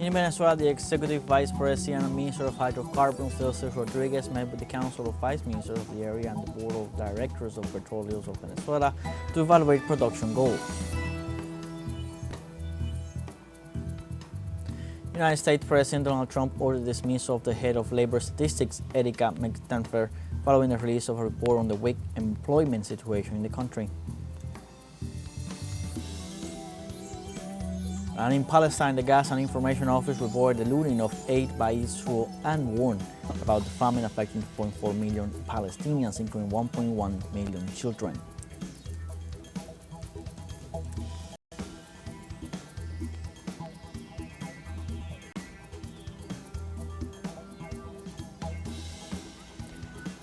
In Venezuela, the Executive Vice President and Minister of Hydrocarbons, teleSUR, met with the Council of Vice Ministers of the area and the Board of Directors of Petróleos of Venezuela to evaluate production goals. United States President Donald Trump ordered the dismissal of the head of labor statistics, Erika McDaniel, following the release of a report on the weak employment situation in the country. And in Palestine, the Gaza Information Office reported the looting of aid by Israel and warned about the famine affecting 2.4 million Palestinians, including 1.1 million children.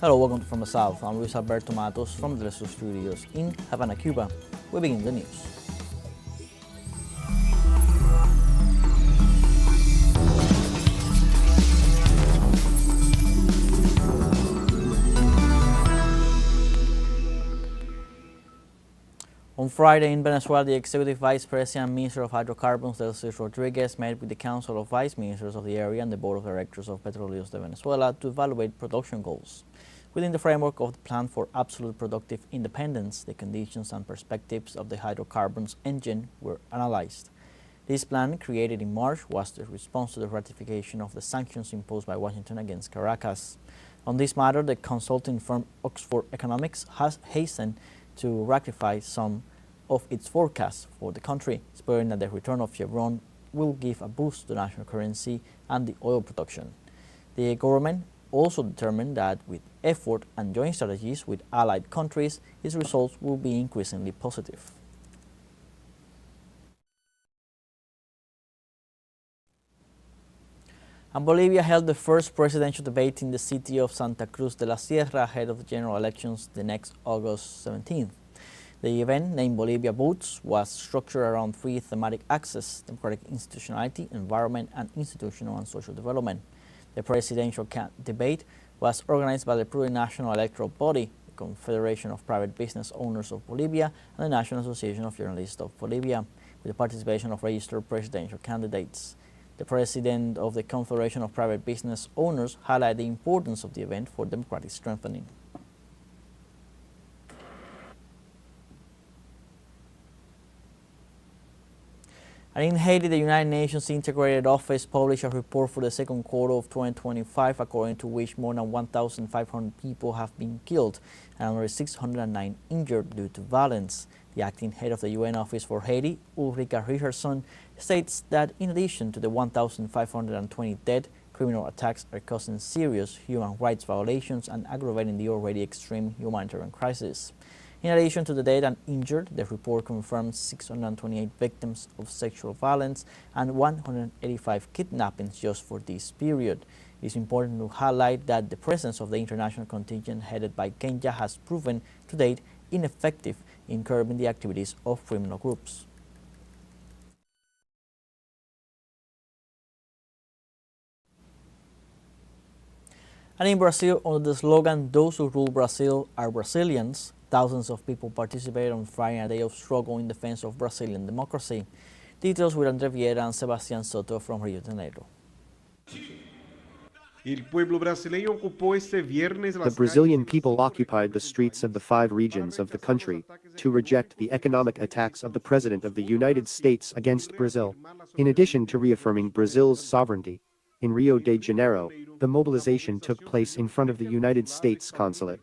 Hello, welcome to From the South. I'm Luis Alberto Matos from the teleSUR studios in Havana, Cuba. We begin the news. On Friday in Venezuela, the Executive Vice President and Minister of Hydrocarbons, teleSUR, met with the Council of Vice Ministers of the area and the Board of Directors of Petróleos de Venezuela to evaluate production goals. Within the framework of the Plan for Absolute Productive Independence, the conditions and perspectives of the hydrocarbons engine were analyzed. This plan, created in March, was the response to the ratification of the sanctions imposed by Washington against Caracas. On this matter, the consulting firm Oxford Economics has hastened to ratify some of its forecasts for the country, spurring that the return of Chevron will give a boost to national currency and the oil production. The government also determined that with effort and joint strategies with allied countries, its results will be increasingly positive. And Bolivia held the first presidential debate in the city of Santa Cruz de la Sierra ahead of the general elections the next August 17th. The event, named Bolivia Votes, was structured around three thematic axes: democratic institutionality, environment, and institutional and social development. The presidential debate was organized by the plurinational electoral body, the Confederation of Private Business Owners of Bolivia, and the National Association of Journalists of Bolivia, with the participation of registered presidential candidates. The president of the Confederation of Private Business Owners highlighted the importance of the event for democratic strengthening. And in Haiti, the United Nations Integrated Office published a report for the second quarter of 2025, according to which more than 1,500 people have been killed and over 609 injured due to violence. The acting head of the UN Office for Haiti, Ulrika Richardson, states that in addition to the 1,520 dead, criminal attacks are causing serious human rights violations and aggravating the already extreme humanitarian crisis. In addition to the dead and injured, the report confirms 628 victims of sexual violence and 185 kidnappings just for this period. It is important to highlight that the presence of the international contingent headed by Kenya has proven to date ineffective in curbing the activities of criminal groups. And in Brazil, under the slogan, "Those who rule Brazil are Brazilians," thousands of people participated on Friday in a day of struggle in defense of Brazilian democracy. Details with André Vieira and Sebastián Soto from Rio de Janeiro. The Brazilian people occupied the streets of the 5 regions of the country to reject the economic attacks of the President of the United States against Brazil, in addition to reaffirming Brazil's sovereignty. In Rio de Janeiro, the mobilization took place in front of the United States consulate.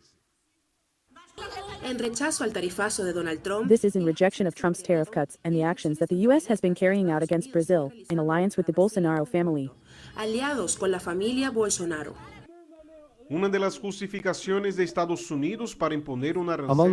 This is in rejection of Trump's tariff cuts and the actions that the U.S. has been carrying out against Brazil, in alliance with the Bolsonaro family. Among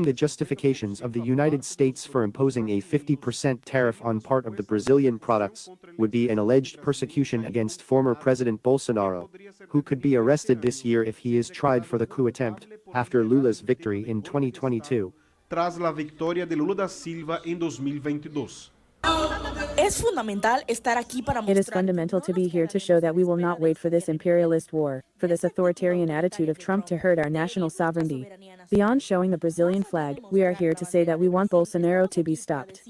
the justifications of the United States for imposing a 50% tariff on part of the Brazilian products would be an alleged persecution against former President Bolsonaro, who could be arrested this year if he is tried for the coup attempt after Lula's victory in 2022. Tras la victoria de Lula da Silva em 2022. It is fundamental to be here to show that we will not wait for this imperialist war, for this authoritarian attitude of Trump to hurt our national sovereignty. Beyond showing the Brazilian flag, we are here to say that we want Bolsonaro to be stopped.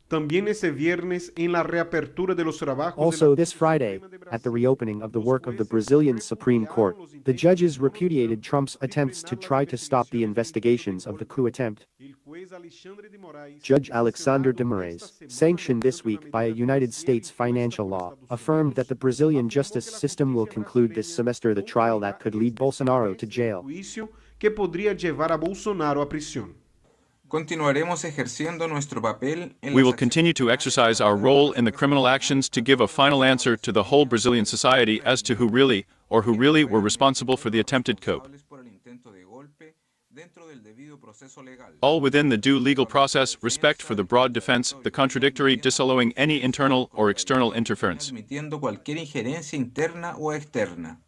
También ese viernes en la reapertura de los trabajos. Also this Friday, at the reopening of the work of the Brazilian Supreme Court, the judges repudiated Trump's attempts to try to stop the investigations of the coup attempt. Judge Alexandre de Moraes, sanctioned this week by a United States financial law, affirmed that the Brazilian justice system will conclude this semester the trial that could lead Bolsonaro to jail. Que podría llevar a Bolsonaro a prisión. Continuaremos ejerciendo nuestro papel en We will continue to exercise our role in the criminal actions to give a final answer to the whole Brazilian society as to who really were responsible for the attempted coup. All within the due legal process, respect for the broad defense, the contradictory, disallowing any internal or external interference. Admitiendo cualquier injerencia interna o externa.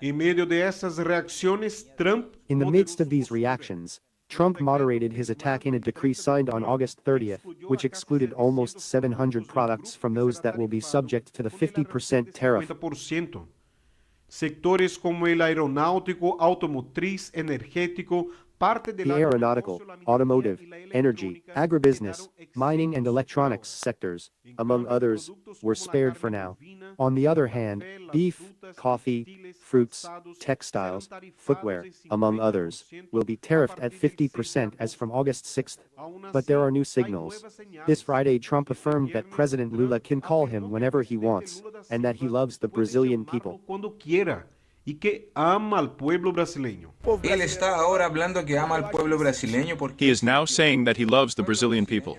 En medio de esas reacciones, Trump. In the midst of these reactions, Trump moderated his attack in a decree signed on August 30th, which excluded almost 700 products from those that will be subject to the 50% tariff. Sectores como el aeronáutico, automotriz, energético, parte de The aeronautical, automotive, energy, agribusiness, mining and electronics sectors, among others, were spared for now. On the other hand, beef, coffee, fruits, textiles, footwear, among others, will be tariffed at 50% as from August 6th. But there are new signals. This Friday Trump affirmed that President Lula can call him whenever he wants, and that he loves the Brazilian people. Y que ama al pueblo brasileño. Él está ahora hablando que ama al pueblo brasileño porque He is now saying that he loves the Brazilian people.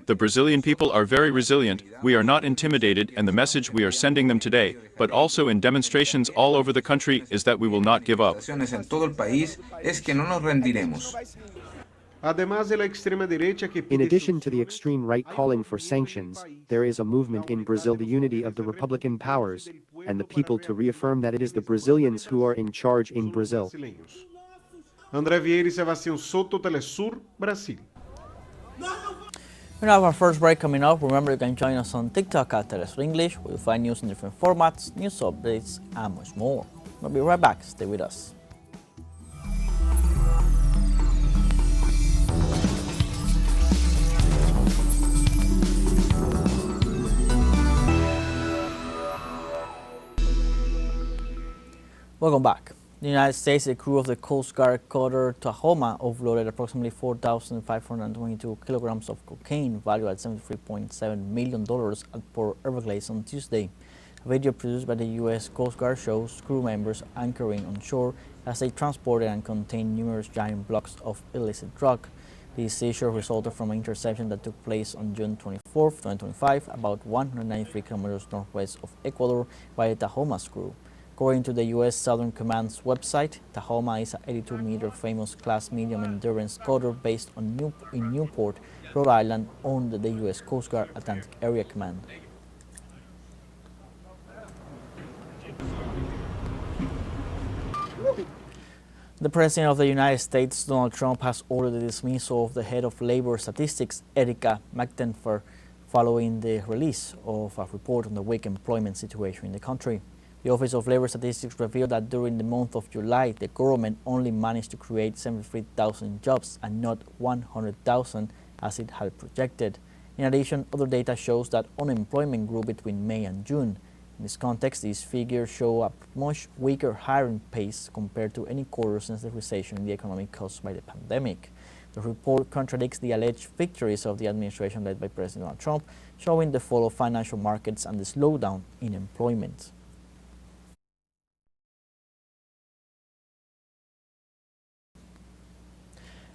The Brazilian people are very resilient, we are not intimidated, and the message we are sending them today, but also in demonstrations all over the country, is that we will not give up. en todo el país es que no nos rendiremos. In addition to the extreme right calling for sanctions, there is a movement in Brazil, the unity of the Republican powers, and the people to reaffirm that it is the Brazilians who are in charge in Brazil. André Vieira y Sebastián Soto, teleSUR, Brasil. We have our first break coming up. Remember, you can join us on TikTok at teleSUR English. We'll find news in different formats, news updates, and much more. We'll be right back. Stay with us. Welcome back. The United States, the crew of the Coast Guard cutter Tahoma offloaded approximately 4,522 kilograms of cocaine valued at $73.7 million at Port Everglades on Tuesday. A video produced by the U.S. Coast Guard shows crew members anchoring on shore as they transported and contained numerous giant blocks of illicit drug. The seizure resulted from an interception that took place on June 24, 2025, about 193 kilometers northwest of Ecuador by the Tahoma's crew. According to the U.S. Southern Command's website, Tahoma is an 82-meter famous class medium endurance cutter based in Newport, Rhode Island, owned the U.S. Coast Guard Atlantic Area Command. The President of the United States, Donald Trump, has ordered the dismissal of the head of labor statistics, Erica McTenfer, following the release of a report on the weak employment situation in the country. The Office of Labor Statistics revealed that during the month of July, the government only managed to create 73,000 jobs and not 100,000 as it had projected. In addition, other data shows that unemployment grew between May and June. In this context, these figures show a much weaker hiring pace compared to any quarter since the recession in the economy caused by the pandemic. The report contradicts the alleged victories of the administration led by President Donald Trump, showing the fall of financial markets and the slowdown in employment.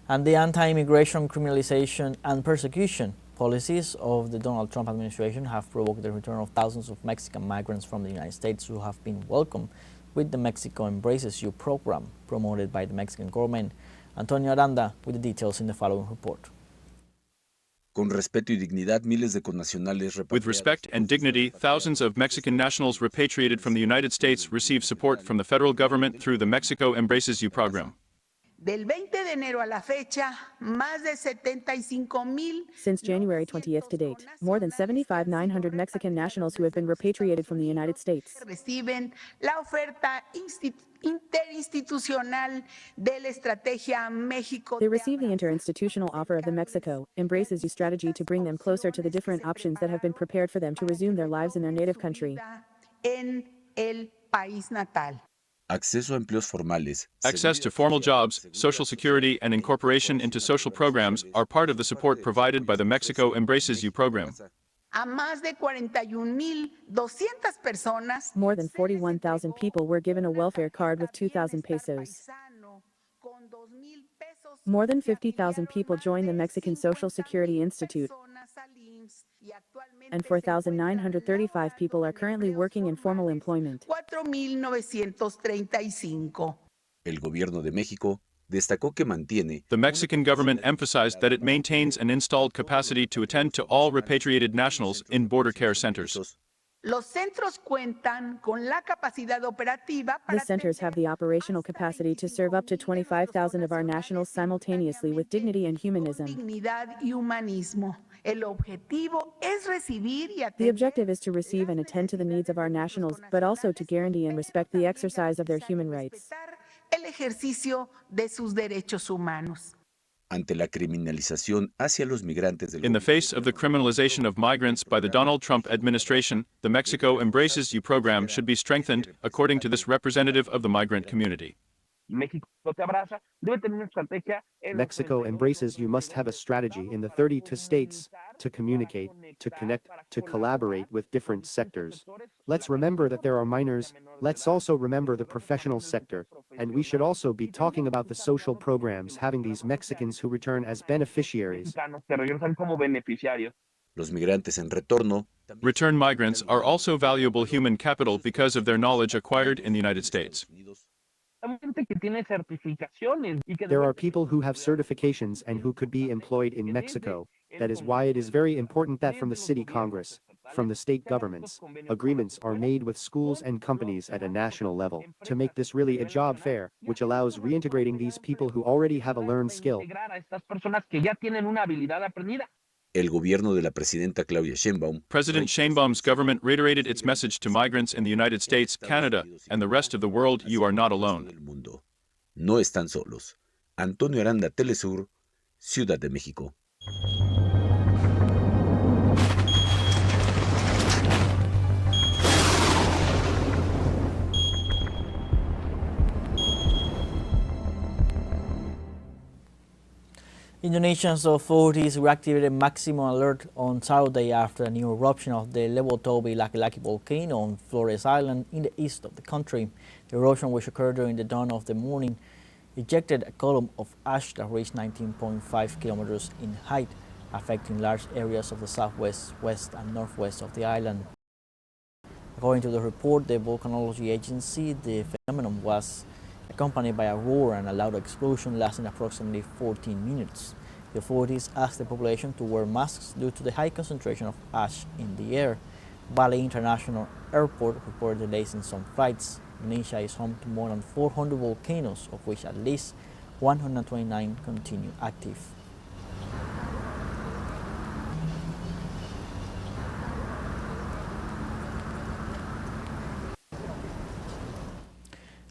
And the anti-immigration, criminalization, and persecution policies of the Donald Trump administration have provoked the return of thousands of Mexican migrants from the United States who have been welcomed with the Mexico Embraces You program promoted by the Mexican government. Antonio Aranda with the details in the following report. Con respeto y dignidad, miles de connacionales repatriados. With respect and dignity, thousands of Mexican nationals repatriated from the United States receive support from the federal government through the Mexico Embraces You program. Del 20 de enero a la fecha, más de 75,000. Since January 20th to date, more than 75,900 Mexican nationals who have been repatriated from the United States Reciben la oferta interinstitucional de la Estrategia México. They receive the interinstitutional offer of the Mexico Embraces You strategy to bring them closer to the different options that have been prepared for them to resume their lives in their native country. En el país natal. Acceso a empleos formales. Access to formal jobs, Social Security, and incorporation into social programs are part of the support provided by the Mexico Embraces You program. A más de 41,200 personas. More than 41,000 people were given a welfare card with 2,000 pesos. More than 50,000 people joined the Mexican Social Security Institute, and 4,935 people are currently working in formal employment. 4,935. El gobierno de México destacó que mantiene. The Mexican government emphasized that it maintains an installed capacity to attend to all repatriated nationals in border care centers. Los centros cuentan con la capacidad operativa The centers have the operational capacity to serve up to 25,000 of our nationals simultaneously with dignity and humanism. dignidad y humanismo. El objetivo es recibir y The objective is to receive and attend to the needs of our nationals, but also to guarantee and respect the exercise of their human rights. el ejercicio de sus derechos humanos. Ante la criminalización hacia los migrantes del In the face of the criminalization of migrants by the Donald Trump administration, the Mexico Embraces You program should be strengthened, according to this representative of the migrant community. Mexico Embraces You must have a strategy in the 32 states to communicate, to connect, to collaborate with different sectors. Let's remember that there are minors, let's also remember the professional sector, and we should also be talking about the social programs having these Mexicans who return as beneficiaries. Los migrantes en retorno. Return migrants are also valuable human capital because of their knowledge acquired in the United States. There are people who have certifications and who could be employed in Mexico. That is why it is very important that from the city Congress, from the state governments, agreements are made with schools and companies at a national level to make this really a job fair, which allows reintegrating these people who already have a learned skill. El gobierno de la presidenta Claudia Sheinbaum. President Sheinbaum's government reiterated its message to migrants in the United States, Canada, and the rest of the world: you are not alone. No están solos. Antonio Aranda, teleSUR, Ciudad de México. Indonesia's authorities reactivated maximum alert on Saturday after a new eruption of the Level Toby Laki-Laki volcano on Flores Island in the east of the country. The eruption, which occurred during the dawn of the morning, ejected a column of ash that reached 19.5 kilometers in height, affecting large areas of the southwest, west, and northwest of the island. According to the report, the volcanology agency, the phenomenon was accompanied by a roar and a loud explosion lasting approximately 14 minutes. The authorities asked the population to wear masks due to the high concentration of ash in the air. Bali International Airport reported delays in some flights. Indonesia is home to more than 400 volcanoes, of which at least 129 continue active.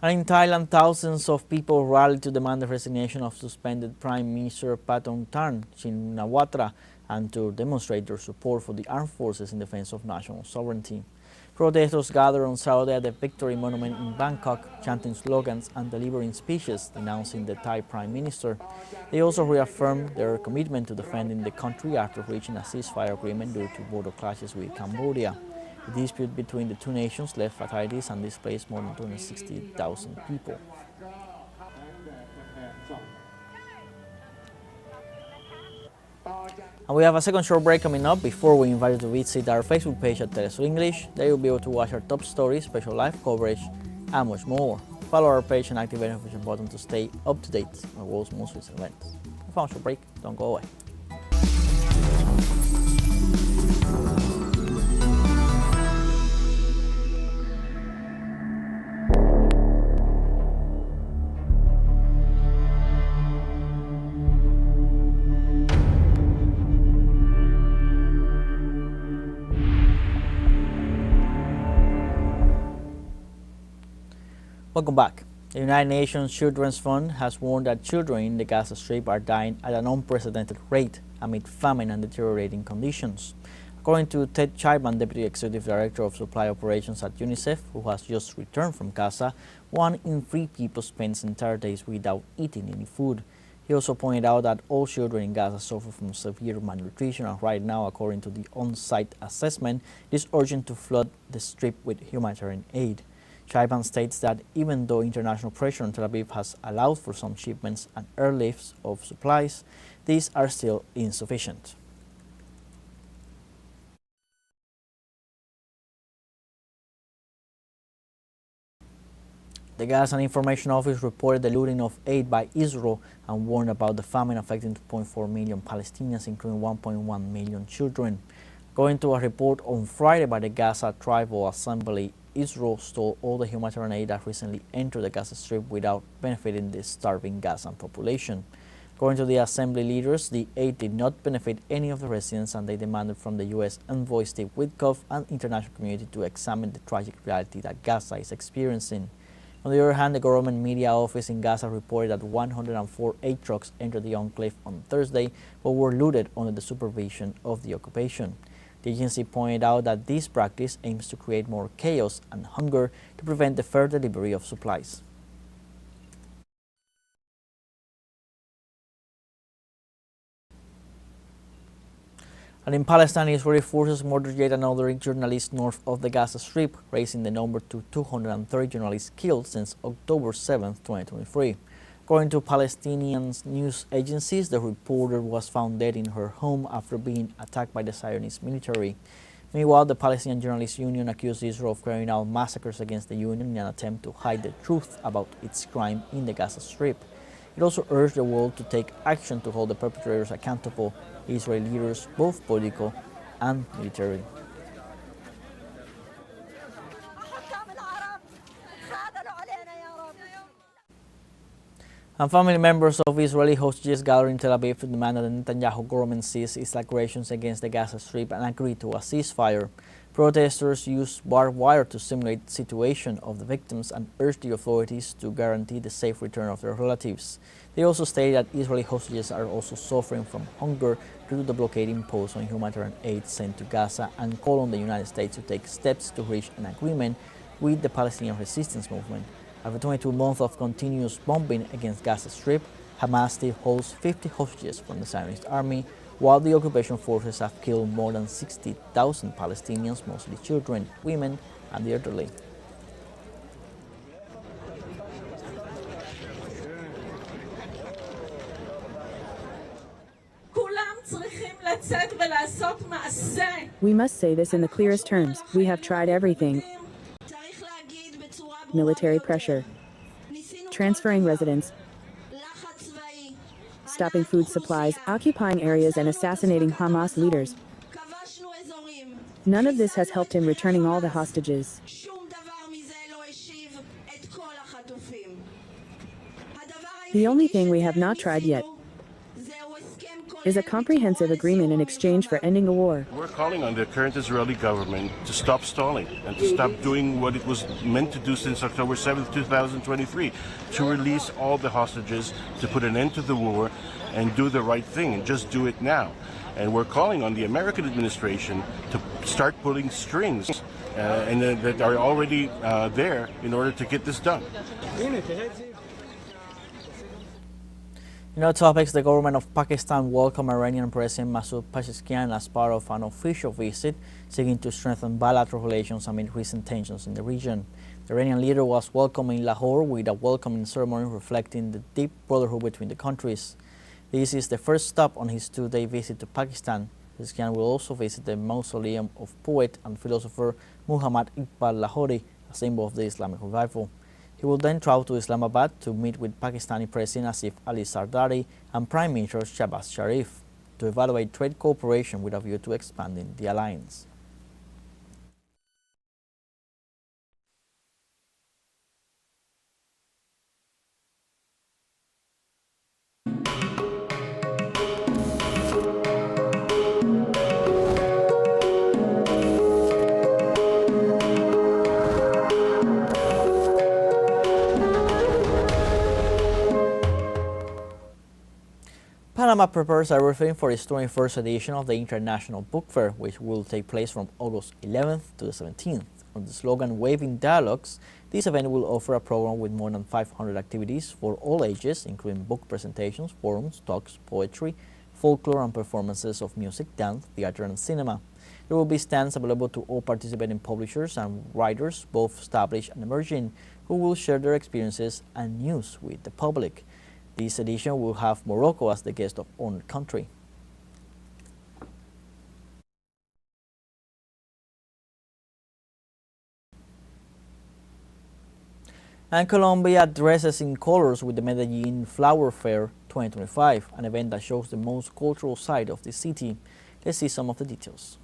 And in Thailand, thousands of people rallied to demand the resignation of suspended Prime Minister Paetongtarn Shinawatra and to demonstrate their support for the armed forces in defense of national sovereignty. Protesters gathered on Saturday at the Victory Monument in Bangkok, chanting slogans and delivering speeches denouncing the Thai Prime Minister. They also reaffirmed their commitment to defending the country after reaching a ceasefire agreement due to border clashes with Cambodia. The dispute between the two nations left fatalities and displaced more than 260,000 people. And we have a second short break coming up. Before we invite you to visit our Facebook page at teleSUR English, there you'll be able to watch our top stories, special live coverage, and much more. Follow our page and activate the notification button to stay up to date on the world's most recent events. We found a short break, don't go away. Welcome back. The United Nations Children's Fund has warned that children in the Gaza Strip are dying at an unprecedented rate amid famine and deteriorating conditions. According to Ted Chapman, Deputy Executive Director of Supply Operations at UNICEF, who has just returned from Gaza, 1 in 3 people spends entire days without eating any food. He also pointed out that all children in Gaza suffer from severe malnutrition, and right now, according to the on-site assessment, it is urgent to flood the Strip with humanitarian aid. Chapman states that even though international pressure on Tel Aviv has allowed for some shipments and airlifts of supplies, these are still insufficient. The Gaza Information Office reported the looting of aid by Israel and warned about the famine affecting 2.4 million Palestinians, including 1.1 million children. According to a report on Friday by the Gaza Tribal Assembly, Israel stole all the humanitarian aid that recently entered the Gaza Strip without benefiting the starving Gazan population. According to the assembly leaders, the aid did not benefit any of the residents, and they demanded from the U.S. envoy Steve Witkoff and international community to examine the tragic reality that Gaza is experiencing. On the other hand, the government media office in Gaza reported that 104 aid trucks entered the enclave on Thursday, but were looted under the supervision of the occupation. The agency pointed out that this practice aims to create more chaos and hunger to prevent the fair delivery of supplies. And in Palestine, Israeli forces murdered yet another journalist north of the Gaza Strip, raising the number to 230 journalists killed since October 7, 2023. According to Palestinian news agencies, the reporter was found dead in her home after being attacked by the Zionist military. Meanwhile, the Palestinian Journalists Union accused Israel of carrying out massacres against the union in an attempt to hide the truth about its crime in the Gaza Strip. It also urged the world to take action to hold the perpetrators accountable, Israeli leaders, both political and military. And family members of Israeli hostages gathered in Tel Aviv to demand that the Netanyahu government cease its aggressions against the Gaza Strip and agree to a ceasefire. Protesters used barbed wire to simulate the situation of the victims and urged the authorities to guarantee the safe return of their relatives. They also stated that Israeli hostages are also suffering from hunger due to the blockade imposed on humanitarian aid sent to Gaza, and called on the United States to take steps to reach an agreement with the Palestinian resistance movement. After 22 months of continuous bombing against Gaza Strip, Hamas still holds 50 hostages from the Zionist army, while the occupation forces have killed more than 60,000 Palestinians, mostly children, women, and the elderly. We must say this in the clearest terms. We have tried everything. Military pressure, transferring residents, stopping food supplies, occupying areas, and assassinating Hamas leaders. None of this has helped in returning all the hostages. The only thing we have not tried yet is a comprehensive agreement in exchange for ending the war. We're calling on the current Israeli government to stop stalling and to stop doing what it was meant to do since October 7th, 2023, to release all the hostages, to put an end to the war and do the right thing, and just do it now. And we're calling on the American administration to start pulling strings and that are already there in order to get this done. In other topics, the government of Pakistan welcomed Iranian President Masoud Pezeshkian as part of an official visit, seeking to strengthen bilateral relations amid recent tensions in the region. The Iranian leader was welcomed in Lahore with a welcoming ceremony reflecting the deep brotherhood between the countries. This is the first stop on his 2-day visit to Pakistan. Pezeshkian will also visit the mausoleum of poet and philosopher Muhammad Iqbal Lahori, a symbol of the Islamic revival. He will then travel to Islamabad to meet with Pakistani President Asif Ali Zardari and Prime Minister Shehbaz Sharif to evaluate trade cooperation with a view to expanding the alliance. Panama prepares everything for its 21st edition of the International Book Fair, which will take place from August 11th to the 17th. Under the slogan Waving Dialogues, this event will offer a program with more than 500 activities for all ages, including book presentations, forums, talks, poetry, folklore, and performances of music, dance, theater, and cinema. There will be stands available to all participating publishers and writers, both established and emerging, who will share their experiences and news with the public. This edition will have Morocco as the guest of honor country. And Colombia dresses in colors with the Medellin Flower Fair 2025, an event that shows the most cultural side of the city. Let's see some of the details.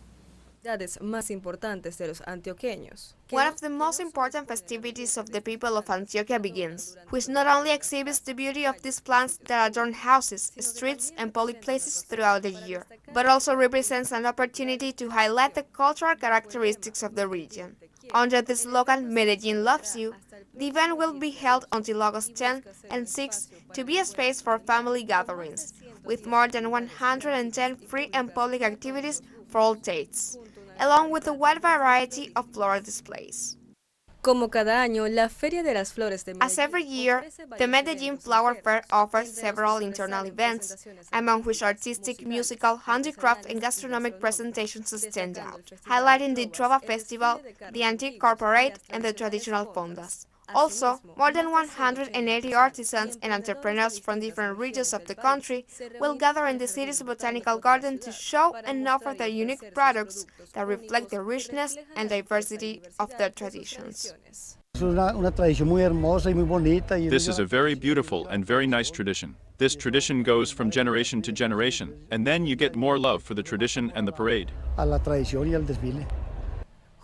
Más importantes de los antioqueños. One of the most important festivities of the people of Antioquia begins, which not only exhibits the beauty of these plants that adorn houses, streets, and public places throughout the year, but also represents an opportunity to highlight the cultural characteristics of the region. Under the slogan Medellin Loves You, the event will be held until August 10 and 6 to be a space for family gatherings, with more than 110 free and public activities for all dates, along with a wide variety of floral displays. Como cada año, la Feria de las Flores de Medellín. As every year, the Medellin Flower Fair offers several internal events, among which artistic, musical, handicraft, and gastronomic presentations stand out, highlighting the Trova Festival, the Antique Corporate, and the traditional fondas. Also, more than 180 artisans and entrepreneurs from different regions of the country will gather in the city's botanical garden to show and offer their unique products that reflect the richness and diversity of their traditions. This is a very beautiful and very nice tradition. This tradition goes from generation to generation, and then you get more love for the tradition and the parade.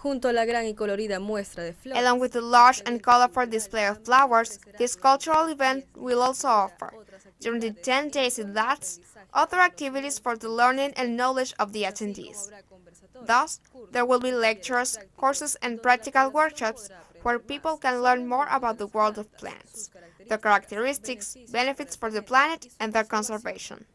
Junto a la gran y colorida muestra de flores. Along with the large and colorful display of flowers, this cultural event will also offer, during the 10 days it lasts, other activities for the learning and knowledge of the attendees. Thus, there will be lectures, courses, and practical workshops where people can learn more about the world of plants, their characteristics, benefits for the planet, and their conservation.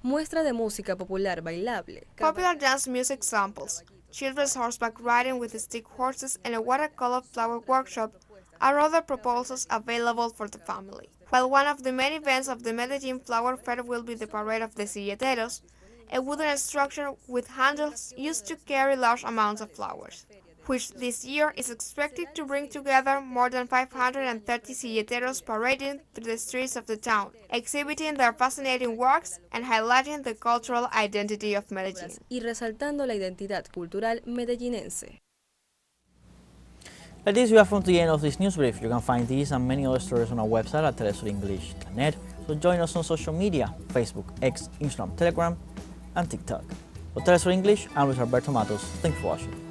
Muestra de música popular bailable. Popular dance music samples, children's horseback riding with stick horses, and a watercolor flower workshop are other proposals available for the family. While one of the main events of the Medellin Flower Fair will be the Parade of the Silleteros, a wooden structure with handles used to carry large amounts of flowers, which this year is expected to bring together more than 530 silleteros parading through the streets of the town, exhibiting their fascinating works and highlighting the cultural identity of Medellin. Y resaltando la identidad cultural medellinense. Like this, we have come to the end of this news brief. You can find these and many other stories on our website at telesurenglish.net. So join us on social media, Facebook, X, Instagram, Telegram, and TikTok. For Telesur English, I'm Luis Alberto Matos. Thanks for watching.